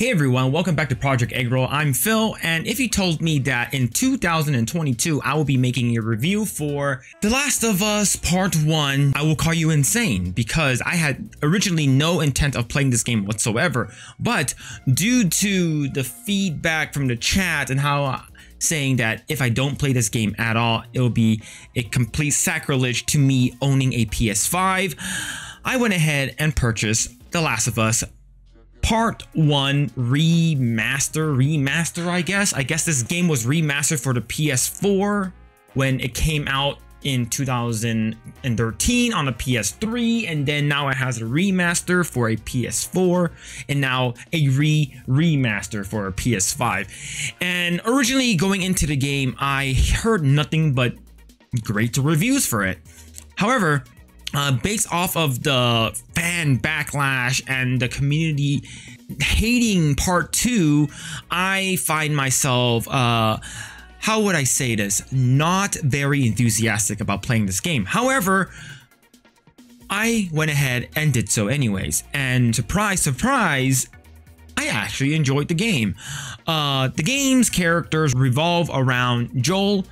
Hey everyone, welcome back to Project Eggroll. I'm Phil, and if you told me that in 2022 I will be making a review for The Last of Us Part 1, I will call you insane, because I had originally no intent of playing this game whatsoever, but due to the feedback from the chat and how saying that if I don't play this game at all, it will be a complete sacrilege to me owning a PS5, I went ahead and purchased The Last of Us Part 1 remaster, I guess. I guess this game was remastered for the PS4 when it came out in 2013 on the PS3, and then now it has a remaster for a PS4 and now a remaster for a PS5. And originally going into the game, I heard nothing but great reviews for it. However, based off of the fan backlash and the community hating Part 2, I find myself, how would I say this, not very enthusiastic about playing this game. However, I went ahead and did so anyways, and surprise, surprise, I actually enjoyed the game. The game's characters revolve around Joel,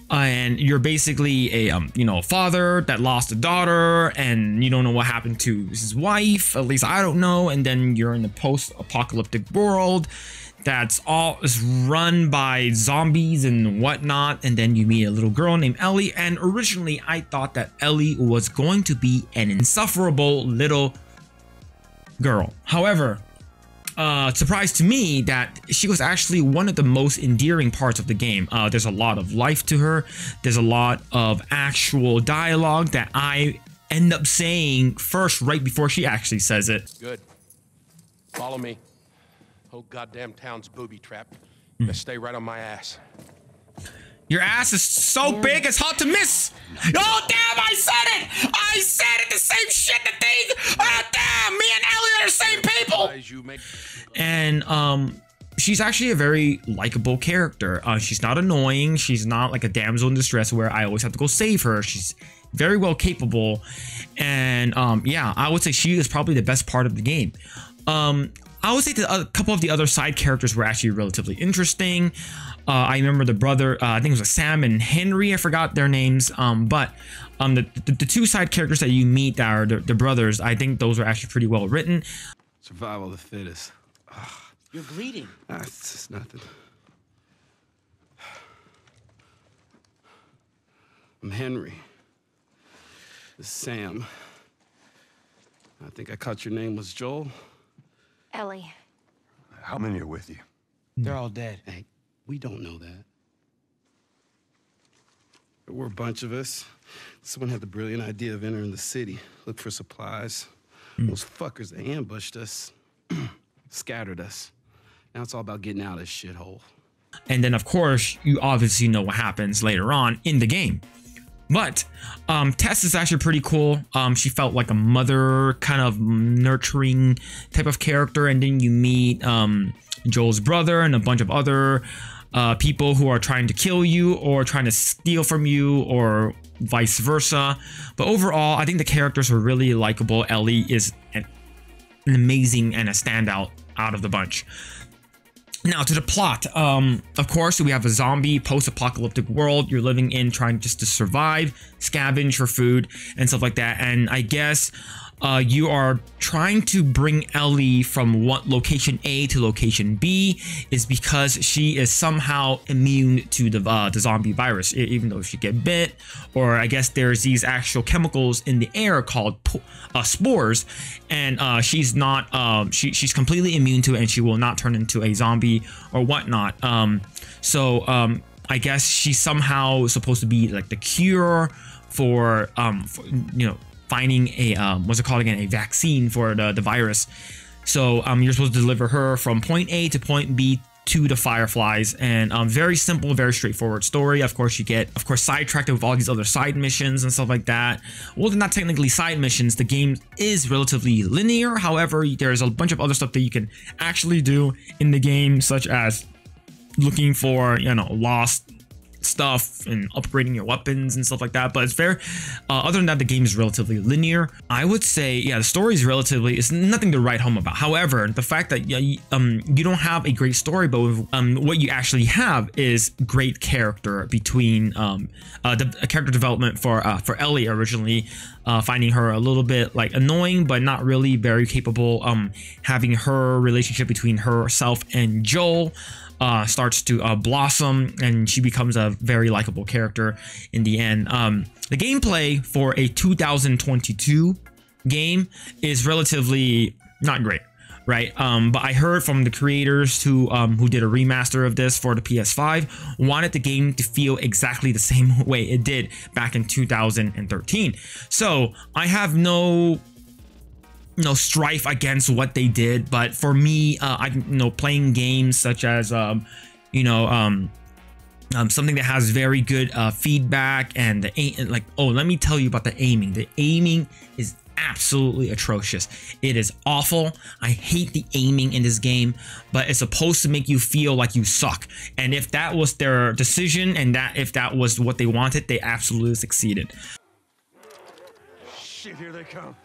and you're basically a father that lost a daughter, and you don't know what happened to his wife, at least I don't know, and then you're in the post-apocalyptic world that's all is run by zombies and whatnot, and then you meet a little girl named Ellie, and originally I thought that Ellie was going to be an insufferable little girl. However, surprise to me that she was actually one of the most endearing parts of the game. There's a lot of life to her. There's a lot of actual dialogue that I end up saying first right before she actually says it. Good. Follow me. Whole goddamn town's booby trapped. Now stay right on my ass. Your ass is so big it's hard to miss. Oh damn! I said it. I said it. The same shit that they. Oh damn! Me and Ellie are the same people. And she's actually a very likable character. She's not annoying. She's not like a damsel in distress where I always have to go save her. She's very well capable, and yeah, I would say she is probably the best part of the game. I would say that a couple of the other side characters were actually relatively interesting. I remember the brother, I think it was Sam and Henry, I forgot their names, but the two side characters that you meet that are the brothers, I think those are actually pretty well written. Survival of the fittest. Ugh. You're bleeding. It's just nothing. I'm Henry. This is Sam. I think I caught your name was Joel. Ellie. How many are with you? They're all dead. Hey, we don't know that. There were a bunch of us. Someone had the brilliant idea of entering the city, look for supplies. Those fuckers, they ambushed us, scattered us. Now it's all about getting out of this shithole. And then, of course, you obviously know what happens later on in the game. But Tess is actually pretty cool. She felt like a mother, kind of nurturing type of character. And then you meet Joel's brother and a bunch of other people who are trying to kill you or trying to steal from you or vice versa. But overall, I think the characters are really likable. Ellie is an amazing and a standout out of the bunch. Now to the plot, of course, we have a zombie post-apocalyptic world you're living in, trying just to survive, scavenge for food and stuff like that. And I guess you are trying to bring Ellie from location A to location B is because she is somehow immune to the zombie virus, even though she get bit, or I guess there's these actual chemicals in the air called spores, and she's not she's completely immune to it, and she will not turn into a zombie or whatnot. I guess she's somehow supposed to be like the cure for finding a what's it called again, a vaccine for the virus. So you're supposed to deliver her from point A to point B to the Fireflies, and very simple, very straightforward story. Of course, you get sidetracked with all these other side missions and stuff like that. Well, they're not technically side missions. The game is relatively linear. However, there's a bunch of other stuff that you can actually do in the game, such as looking for lost stuff and upgrading your weapons and stuff like that. But it's very, other than that, the game is relatively linear. I would say, yeah, the story is relatively, it's nothing to write home about. However, the fact that you don't have a great story, but what you actually have is great character between the character development for Ellie originally, finding her a little bit like annoying, but not really very capable. Having her relationship between herself and Joel starts to blossom, and she becomes a very likable character in the end. The gameplay for a 2022 game is relatively not great, right? But I heard from the creators who did a remaster of this for the PS5, wanted the game to feel exactly the same way it did back in 2013. So I have no strife against what they did, but for me, playing games such as something that has very good feedback and the aim, like, oh, let me tell you about the aiming. The aiming is absolutely atrocious. It is awful. I hate the aiming in this game, but it's supposed to make you feel like you suck. And if that was their decision, and if that was what they wanted, they absolutely succeeded. Shit, here they come.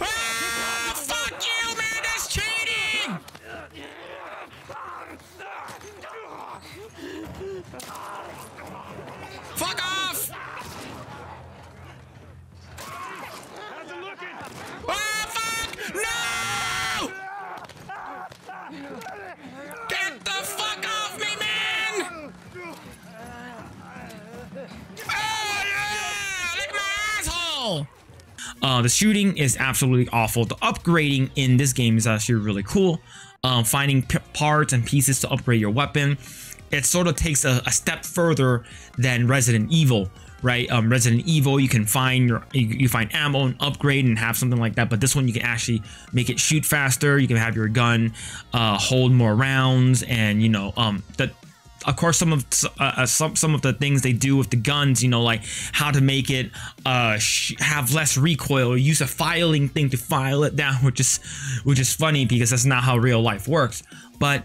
Ah, fuck you, man! That's cheating! Fuck off! How's it looking? Ah, fuck! No! Get the fuck off me, man! Oh, yeah! Look at my asshole! The shooting is absolutely awful. The upgrading in this game is actually really cool. Finding parts and pieces to upgrade your weapon. It sort of takes a step further than Resident Evil, right? Resident Evil, you can find you find ammo and upgrade and have something like that, but this one you can actually make it shoot faster. You can have your gun hold more rounds, and of course, some of the things they do with the guns, like how to make it have less recoil, or use a filing thing to file it down, which is funny because that's not how real life works. But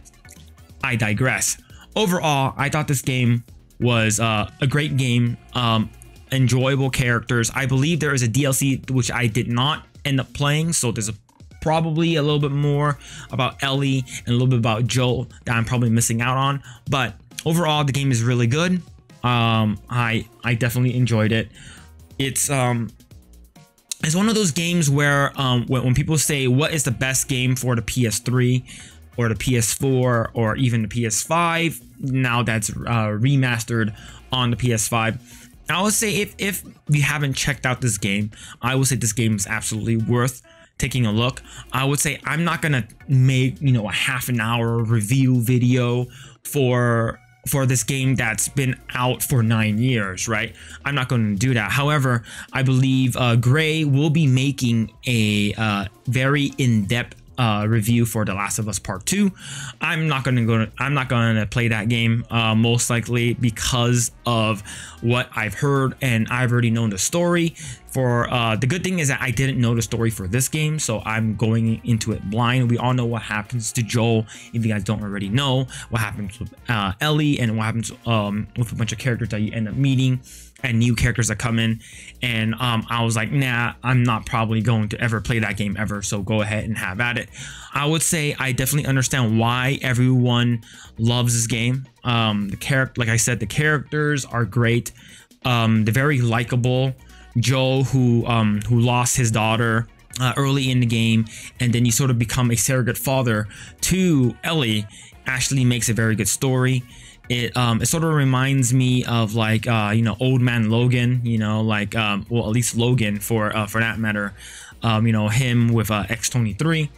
I digress. Overall, I thought this game was a great game, enjoyable characters. I believe there is a DLC which I did not end up playing, so there's probably a little bit more about Ellie and a little bit about Joel that I'm probably missing out on. But overall, the game is really good. I definitely enjoyed it. It's one of those games where when people say what is the best game for the PS3 or the PS4 or even the PS5, now that's remastered on the PS5, I would say if you haven't checked out this game, I would say this game is absolutely worth taking a look. I would say I'm not gonna make a half an hour review video for this game that's been out for 9 years, right? I'm not going to do that. However, I believe Grae will be making a very in-depth review for The Last of Us Part 2. I'm not going to play that game most likely because of what I've heard, and I've already known the story. For the good thing is that I didn't know the story for this game, so I'm going into it blind. We all know what happens to Joel. If you guys don't already know what happens with Ellie, and what happens with a bunch of characters that you end up meeting and new characters that come in, and I was like, nah, I'm not probably going to ever play that game ever, so go ahead and have at it. I would say I definitely understand why everyone loves this game. Like I said, the characters are great. They're very likable. Joel, who lost his daughter early in the game, and then you sort of become a surrogate father to Ellie, actually makes a very good story. It sort of reminds me of like Old Man Logan, well, at least Logan for that matter, him with X-23,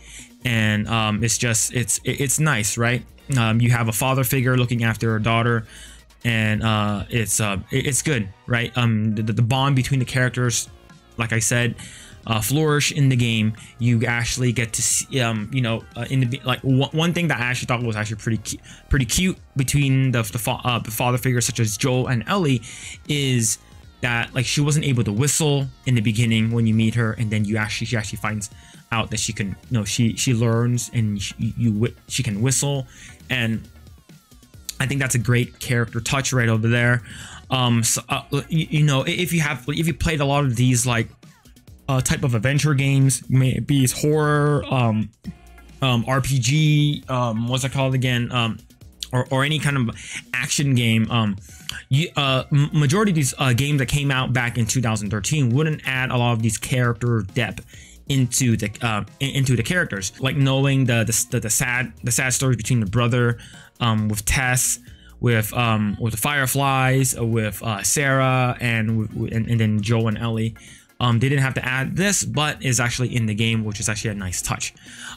and it's nice, right? You have a father figure looking after a daughter, and it's good, right? The bond between the characters, like I said, flourish in the game. You actually get to see, in the one thing that I actually thought was actually pretty cute between the father figures such as Joel and Ellie is that like she wasn't able to whistle in the beginning when you meet her, and then she actually finds out that she can, she learns and she can whistle, and I think that's a great character touch right over there. So, you know, if you played a lot of these like type of adventure games, maybe it's horror, RPG, what's it called again, or any kind of action game, majority of these games that came out back in 2013 wouldn't add a lot of these character depth into the characters, like knowing the sad stories between the brother, with Tess, with the Fireflies, with Sarah, and then Joe and Ellie. They didn't have to add this, but is actually in the game, which is actually a nice touch.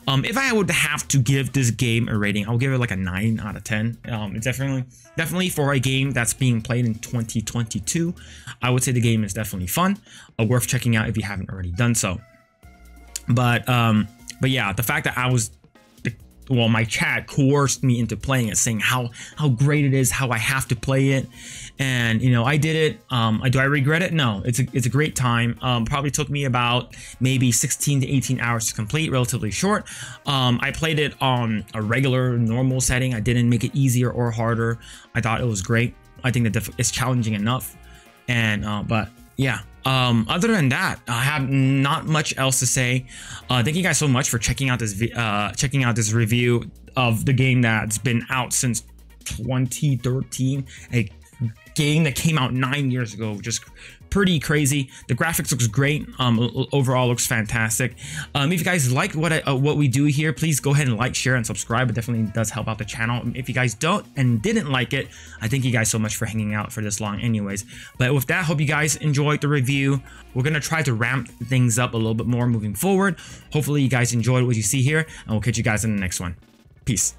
If I would have to give this game a rating, I'll give it like a 9 out of 10. It's definitely for a game that's being played in 2022. I would say the game is definitely fun, worth checking out if you haven't already done so. But yeah, the fact that my chat coerced me into playing it, saying how great it is, how I have to play it, and you know, I did it. Do I regret it? No, it's a great time. Probably took me about maybe 16 to 18 hours to complete, relatively short. I played it on a regular normal setting. I didn't make it easier or harder. I thought it was great. I think that it's challenging enough, and but yeah. Other than that, I have not much else to say. Thank you guys so much for checking out this review of the game that's been out since 2013, a game that came out 9 years ago. Just pretty crazy. The graphics looks great. Overall looks fantastic. If you guys like what we do here, please go ahead and like, share, and subscribe. It definitely does help out the channel. If you guys don't and didn't like it, I thank you guys so much for hanging out for this long anyways. But with that, hope you guys enjoyed the review. We're gonna try to ramp things up a little bit more moving forward. Hopefully you guys enjoyed what you see here, and we'll catch you guys in the next one. Peace.